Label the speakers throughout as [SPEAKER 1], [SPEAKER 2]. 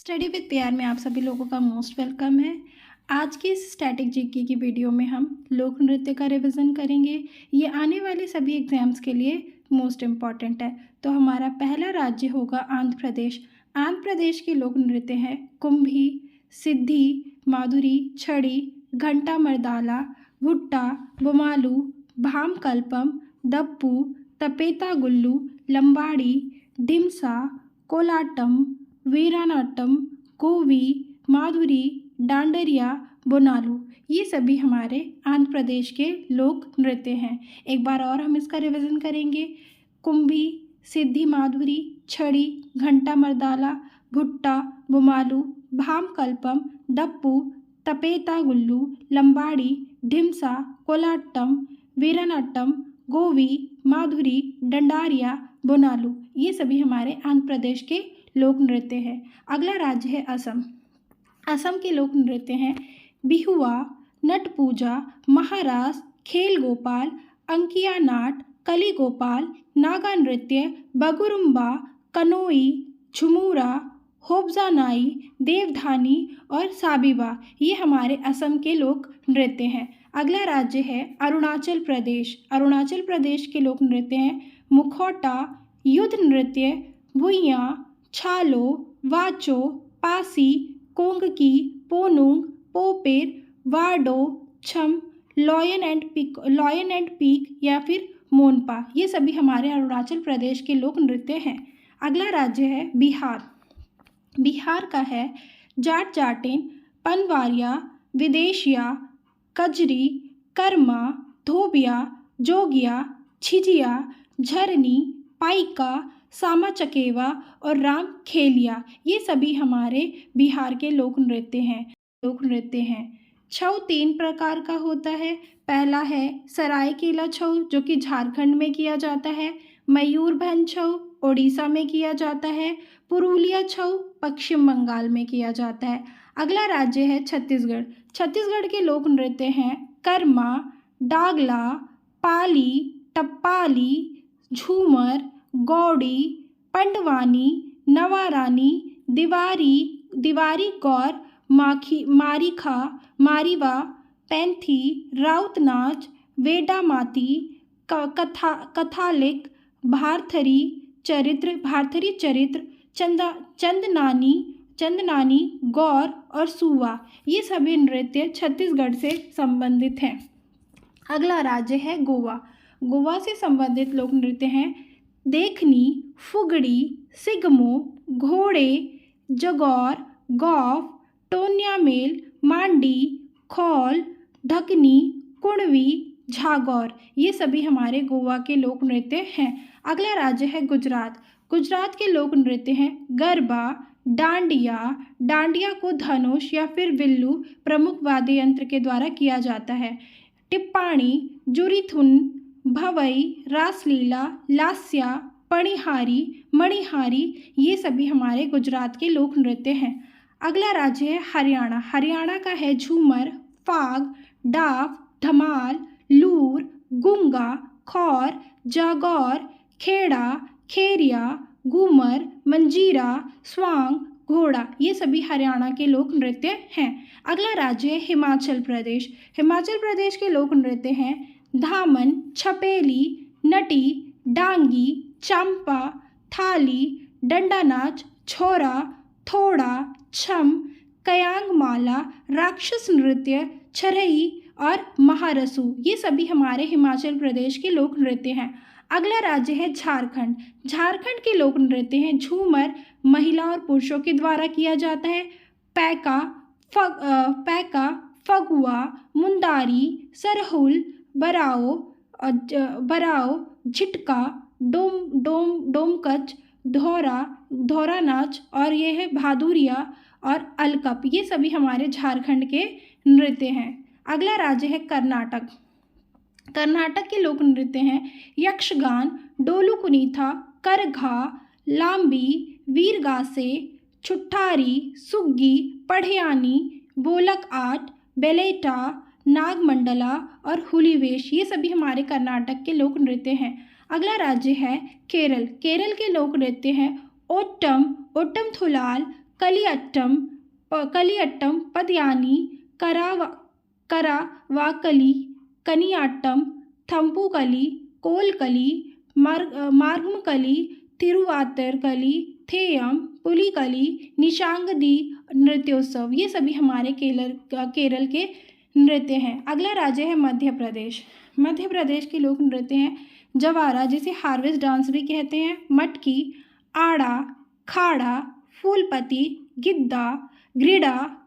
[SPEAKER 1] Study with प्यार में आप सभी लोगों का मोस्ट वेलकम है। आज की इस स्टैटिक जीके की वीडियो में हम लोक नृत्य का रिवीजन करेंगे। ये आने वाले सभी एग्जाम्स के लिए मोस्ट इम्पॉर्टेंट है। तो हमारा पहला राज्य होगा आंध्र प्रदेश। आंध्र प्रदेश के लोक नृत्य हैं कुंभी, सिद्धि, माधुरी, छड़ी, घंटा मर्दाला, भुट्टा, बुमालू, भाम कल्पम, डप्पू, तपेता गुल्लू, लंबाड़ी, ढिमसा, कोलाटम, वीरानाट्यम, कोवी, माधुरी, डांडरिया, बोनालू। ये सभी हमारे आंध्र प्रदेश के लोक नृत्य हैं। एक बार और हम इसका रिवीजन करेंगे। कुंभी, सिद्धि, माधुरी, छड़ी, घंटा मर्दाला, भुट्टा, बुमालू, भाम कल्पम, डप्पू, तपेता गुल्लू, लंबाड़ी, ढिमसा, कोलाटम, वीरानाट्यम, गोवी, माधुरी, डंडारिया, बोनालू। ये सभी हमारे आंध्र प्रदेश के लोक नृत्य है। अगला राज्य है असम। असम के लोक नृत्य हैं बिहुआ, नट पूजा, महारास, खेल गोपाल, अंकिया नाट, कली गोपाल, नागा नृत्य, बगुरुम्बा, कनोई, झुमुरा, होब्जानाई, देवधानी और साबिबा। ये हमारे असम के लोक नृत्य हैं। अगला राज्य है अरुणाचल प्रदेश। अरुणाचल प्रदेश के लोक नृत्य हैं मुखौटा, युद्ध नृत्य, भुइयाँ, छालो, वाचो, पासी, कोंगकी, पोनुंग, पोपेर, वार्डो, छम, लॉयन एंड पीक या फिर मोनपा। ये सभी हमारे अरुणाचल प्रदेश के लोक नृत्य हैं। अगला राज्य है बिहार। बिहार का है जाट जाटिन, पनवारिया, विदेशिया, कजरी, कर्मा, धोबिया, जोगिया, छिजिया, झरनी, पाइका, सामा चकेवा और राम खेलिया। ये सभी हमारे बिहार के लोक नृत्य हैं। छऊ 3 प्रकार का होता है। पहला है सरायकेला छऊ जो कि झारखंड में किया जाता है, मयूरभंज छऊ ओडिशा में किया जाता है, पुरुलिया छऊ पश्चिम बंगाल में किया जाता है। अगला राज्य है छत्तीसगढ़। छत्तीसगढ़ के लोक नृत्य हैं कर्मा, डागला, पाली, टप्पाली, झूमर, गौड़ी, पंडवानी, नवारानी, दिवारी गौर, मारिखा, मारीवा, पैंथी, राउत नाच, वेडामाती, कथालिक, भारथरी चरित्र, चंदनानी, गौर और सुवा। ये सभी नृत्य छत्तीसगढ़ से संबंधित हैं। अगला राज्य है गोवा। गोवा से संबंधित लोक नृत्य हैं देखनी, फुगड़ी, सिगमो, घोड़े, जगौर, गौफ, टोन्या मेल, मांडी, खौल, ढकनी, कुणवी, झागौर। ये सभी हमारे गोवा के लोक नृत्य हैं। अगला राज्य है गुजरात। गुजरात के लोक नृत्य हैं गरबा, डांडिया को धनुष या फिर विल्लू प्रमुख वाद्य यंत्र के द्वारा किया जाता है। टिप्पाणी, जुरीथुन, भवई, रासलीला, लास्या, पणिहारी, मणिहारी। ये सभी हमारे गुजरात के लोक नृत्य हैं। अगला राज्य है हरियाणा। हरियाणा का है झूमर, फाग, डाफ, धमाल, लूर, गुंगा, खौर, जागौर, खेड़ा, खेरिया, घूमर, मंजीरा, स्वांग, घोड़ा। ये सभी हरियाणा के लोक नृत्य हैं। अगला राज्य है हिमाचल प्रदेश। हिमाचल प्रदेश के लोक नृत्य हैं धामन, छपेली, नटी, डांगी, चंपा, थाली, डंडा नाच, छोरा, थोड़ा, छम, कयांग माला, राक्षस नृत्य, छरई और महारसू। ये सभी हमारे हिमाचल प्रदेश के लोक नृत्य हैं। अगला राज्य है झारखंड। झारखंड के लोक नृत्य हैं झूमर, महिला और पुरुषों के द्वारा किया जाता है, पैका, फगुआ, मुंदारी, सरहुल, बराओ, झिटका, डोमकच, धौरा नाच और ये है भादुरिया और अलकप। ये सभी हमारे झारखंड के नृत्य हैं। अगला राज्य है कर्नाटक। कर्नाटक के लोक नृत्य हैं यक्षगान, डोलू कुनीथा, करघा, लांबी, वीरगासे, छुट्टारी, सुग्गी, पढ़ियानी, बोलक आट, बेलेटा, नागमंडला और हुलीवेश। ये सभी हमारे कर्नाटक के लोक नृत्य हैं। अगला राज्य है केरल। केरल के लोक नृत्य हैं ओट्टम थुलाल, कलियट्टम, पदयानी, करावाकली, कनियाट्टम, थंपुकली, कोलकली, मार्गमकली, तिरुवातिरकली, थेयम, पुलिकली, निशांगदी नृत्योत्सव। ये सभी हमारे केरल के नृत्य हैं। अगला राज्य है मध्य प्रदेश। मध्य प्रदेश के लोक नृत्य हैं जवारा, जिसे हार्वेस्ट डांस भी कहते हैं, मटकी, आड़ा, खाड़ा, फूलपति, गिद्दा, ग्रिडा,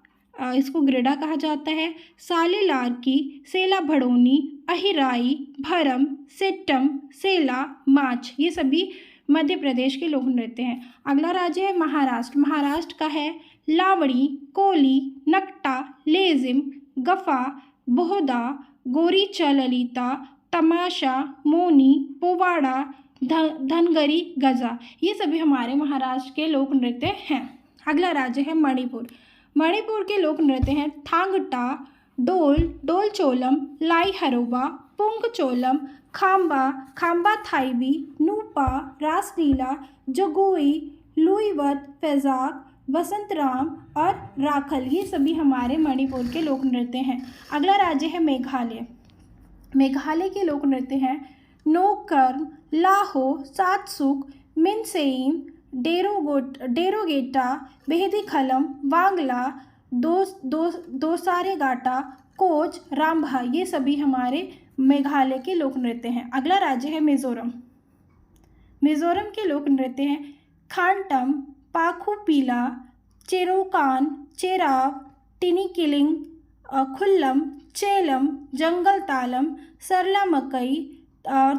[SPEAKER 1] इसको ग्रिडा कहा जाता है, साले लारकी, सेला भड़ोनी, अहिराई, भरम, सिट्टम, सेला, माच। ये सभी मध्य प्रदेश के लोक नृत्य हैं। अगला राज्य है महाराष्ट्र। महाराष्ट्र का है लावड़ी, कोली, नकटा, लेजिम, गफा, बोहदा, गोरीचा ललिता, तमाशा, मोनी, पोवाड़ा, धनगरी, गजा। ये सभी हमारे महाराष्ट्र के लोक नृत्य हैं। अगला राज्य है मणिपुर। मणिपुर के लोक नृत्य हैं थांगटा, डोल चोलम, लाई हरोबा, पुंग चोलम, खाम्बा थाईबी, नूपा, रासलीला, जगोई, लुईवत, फैजाक, बसंतराम और राखल। ये सभी हमारे मणिपुर के लोक नृत्य हैं। अगला राज्य है मेघालय। मेघालय के लोक नृत्य हैं नोकर्म, लाहो, सातसुक, मिनसेइम, डेरोगेटा, बेहदी खलम, वांगला, दोसारेगाटा, कोच, रामभा। ये सभी हमारे मेघालय के लोक नृत्य हैं। अगला राज्य है मिजोरम। मिजोरम के लोक नृत्य हैं खानटम, पाखुपीला, चेरोकान, चेराव, टिनिकिलिंग, खुल्लम, चेलम, जंगल तालम, सरला मकई और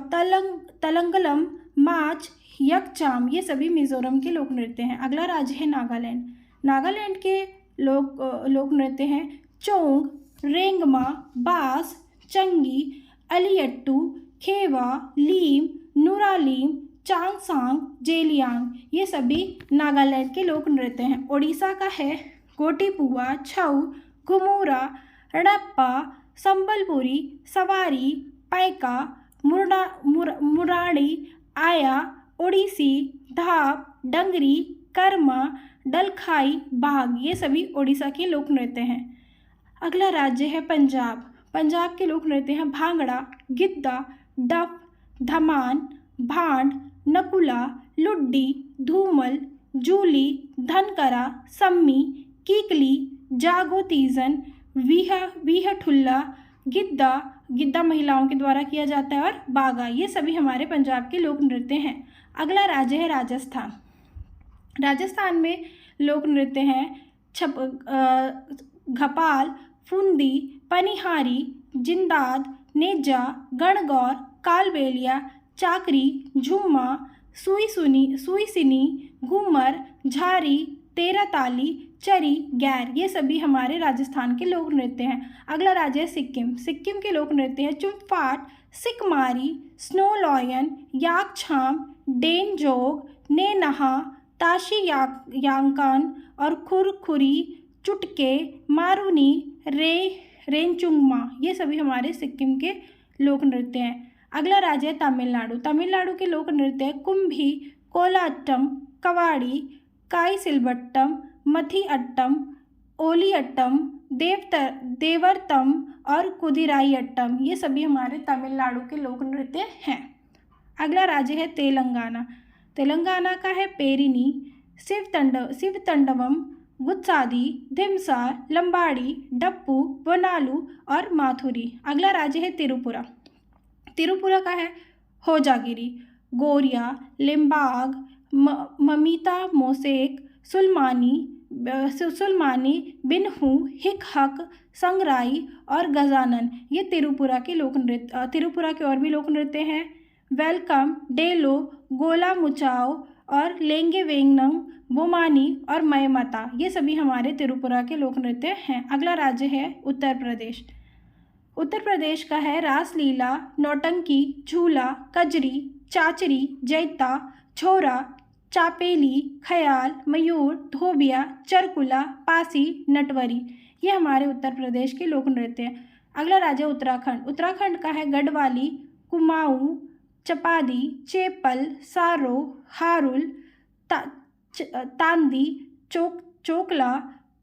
[SPEAKER 1] तलंगलम, माच, यकचाम। ये सभी मिजोरम के लोक नृत्य हैं। अगला राज्य है नागालैंड। नागालैंड के लोक नृत्य हैं चोंग, रेंगमा, बास, चंगी, अलियट्टू, खेवा, लीम, नुरालीम, चांगसांग, जेलियांग। ये सभी नागालैंड के लोक नृत्य हैं। उड़ीसा का है गोटीपुआ, छऊ, घुमूरा, हड़प्पा, संबलपुरी, सवारी, पैका, मुराड़ी, आया, ओडिसी, धाप, डंगरी, कर्मा, डलखाई, बाघ। ये सभी उड़ीसा के लोक नृत्य हैं। अगला राज्य है पंजाब। पंजाब के लोक नृत्य हैं भांगड़ा, गिद्दा, डफ, धमान, भांड, नकुला, लुड्डी, धूमल, जूली, धनकरा, सम्मी, कीकली, जागो तीजन, वीहठुल्ला, गिद्दा महिलाओं के द्वारा किया जाता है, और बागा। ये सभी हमारे पंजाब के लोक नृत्य हैं। अगला राज्य है राजस्थान। राजस्थान में लोक नृत्य हैं घपाल, फुंदी, पनिहारी, जिंदाद, नेजा, गणगौर, कालबेलिया, चाकरी, झुम्मा, सुईसिनी, घूमर, झारी, तेरह ताली, चरी, गैर। ये सभी हमारे राजस्थान के लोक नृत्य हैं। अगला राज्य है सिक्किम। सिक्किम के लोक नृत्य हैं चुम्फाट, सिकमारी, स्नो लॉयन, याकछाम, डेनजोग, नेनहा, ताशी यांकान और खुरखुरी, चुटके, मारूनी, रेंचुंगमा। ये सभी हमारे सिक्किम के लोक नृत्य हैं। अगला राज्य है तमिलनाडु। तमिलनाडु के लोक नृत्य हैं कुंभी, कोलाट्टम, कवाड़ी, काईसिलबट्टम, मथी अट्टम, ओली अट्टम, देवरतम और कुदिराई अट्टम। ये सभी हमारे तमिलनाडु के लोक नृत्य हैं। अगला राज्य है तेलंगाना। तेलंगाना का है पेरिनी, शिवतंडवम, गुत्सादी, धिमसार, लंबाड़ी, डप्पू, वनालू और माथुरी। अगला राज्य है त्रिपुरा। त्रिपुरा का है होजागिरी, गोरिया, लिम्बाग, ममिता मोसेक, सुलमानी, बिनहू, हिकहक, संगराई और गजानन। ये त्रिपुरा के लोक नृत्य। त्रिपुरा के और भी लोक नृत्य हैं वेलकम, डेलो, गोला मुचाओ और लेंगे वेंगनंग, बोमानी और मयमता। ये सभी हमारे त्रिपुरा के लोक नृत्य हैं। अगला राज्य है उत्तर प्रदेश। उत्तर प्रदेश का है रासलीला, नौटंकी, झूला, कजरी, चाचरी, जैता, छोरा, चापेली, खयाल, मयूर, धोबिया, चरकुला, पासी, नटवरी। ये हमारे उत्तर प्रदेश के लोक नृत्य हैं। अगला राज्य उत्तराखंड। उत्तराखंड का है गढ़वाली, कुमाऊँ, चपादी, चेपल, सारो, हारुल, तांदी, चोकला,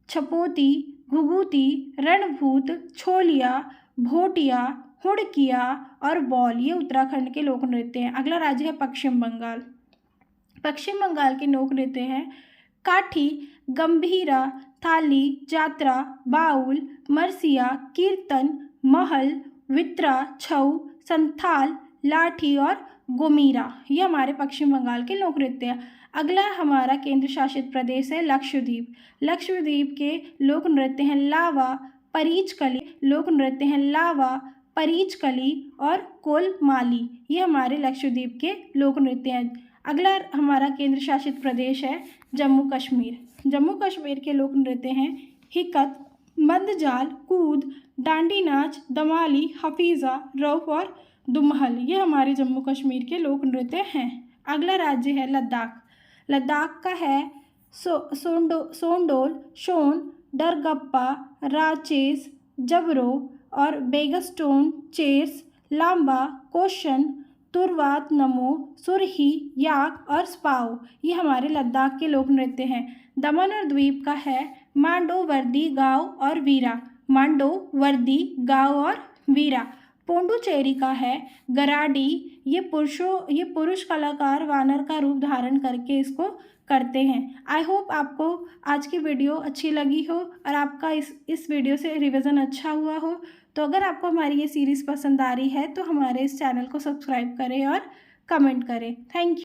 [SPEAKER 1] छपोती, घुघुती, रणभूत, छोलिया, भोटिया, हुड़किया और बौल ये उत्तराखंड के लोक नृत्य हैं। अगला राज्य है पश्चिम बंगाल। पश्चिम बंगाल के लोक नृत्य हैं काठी, गंभीरा, थाली, जात्रा, बाउल, मरसिया, कीर्तन, महल, वित्रा, छऊ, संथाल, लाठी और गोमीरा। ये हमारे पश्चिम बंगाल के लोक नृत्य हैं। अगला हमारा केंद्र शासित प्रदेश है लक्षद्वीप। लक्षद्वीप के लोक नृत्य हैं लावा, परीचकली, लोक नृत्य हैं लावा, परीचकली और कोलमाली। ये हमारे लक्षद्वीप के लोक नृत्य हैं। अगला हमारा केंद्र शासित प्रदेश है जम्मू कश्मीर। जम्मू कश्मीर के लोक नृत्य हैं हिकत, मंदजाल, कूद, डांडी नाच, दमाली, हफीज़ा, रौफ और दुमहल। ये हमारे जम्मू कश्मीर के लोक नृत्य हैं। अगला राज्य है लद्दाख। लद्दाख का है सोंडोल, शोन, डरगप्पा, राचेस, जबरो और बेगस्टोन, चेर्स, लांबा, कोशन, तुरवात, नमो, सुरही, याक और स्पाओ। ये हमारे लद्दाख के लोक नृत्य हैं। दमन और द्वीप का है मांडो, वर्दी, गाओ और वीरा। मांडो, वर्दी, गाओ और वीरा। पोंडुचेरी का है गराडी। ये पुरुष कलाकार वानर का रूप धारण करके इसको करते हैं। आई होप आपको आज की वीडियो अच्छी लगी हो और आपका इस वीडियो से रिवीजन अच्छा हुआ हो। तो अगर आपको हमारी ये सीरीज़ पसंद आ रही है तो हमारे इस चैनल को सब्सक्राइब करें और कमेंट करें। Thank you.